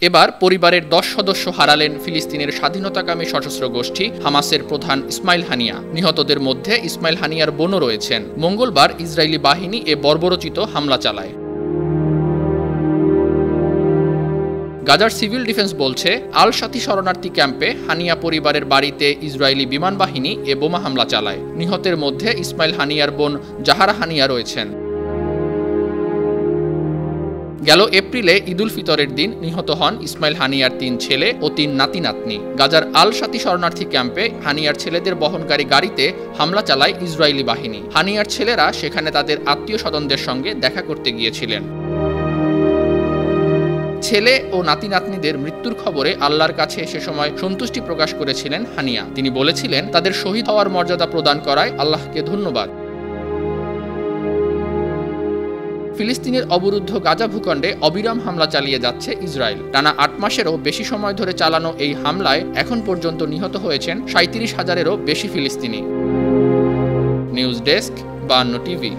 এবার পরিবারের 10 সদস্য হারালেন ফিলিস্তিনের স্বাধীনতাকামী সশস্ত্র গোষ্ঠী হামাসের প্রধান ইসমাইল হানিয়া। নিহতদের মধ্যে ইসমাইল হানিয়ার বোনও রয়েছেন। মঙ্গলবার ইসরায়েলি বাহিনী এ বর্বরোচিত হামলা চালায়। গাজার সিভিল ডিফেন্স বলছে, আল শাতি শরণার্থী ক্যাম্পে হানিয়া পরিবারের বাড়িতে ইসরায়েলি বিমান বাহিনী এ বোমা হামলা চালায়। নিহতের মধ্যে ইসমাইল হানিয়ার বোন জাহারা হানিয়া রয়েছেন। গেল এপ্রিলে ঈদুল ফিতরের দিন নিহত হন ইসমাইল হানিয়ার 3 ছেলে ও 3 নাতি-নাতনি। গাজার আল শাতি শরণার্থী ক্যাম্পে হানিয়ার ছেলেদের বহনকারী গাড়িতে হামলা চালায় ইসরায়েলি বাহিনী। হানিয়ার ছেলেরা সেখানে তাদের আত্মীয় স্বজনদের সঙ্গে দেখা করতে গিয়েছিলেন। ছেলে ও নাতি-নাতনিদের মৃত্যুর খবরে আল্লাহর কাছে সে সময় সন্তুষ্টি প্রকাশ করেছিলেন হানিয়া। তিনি বলেছিলেন, তাদের শহীদ হওয়ার মর্যাদা প্রদান করায় আল্লাহকে ধন্যবাদ। ফিলিস্তিনের অবরুদ্ধ গাজা ভূখণ্ডে অবিরাম হামলা চালিয়ে যাচ্ছে ইসরায়েল। টানা 8 মাসেরও বেশি সময় ধরে চালানো এই হামলায় এখন পর্যন্ত নিহত হয়েছেন 37,000-এরও বেশি ফিলিস্তিনি। News desk, 52 TV.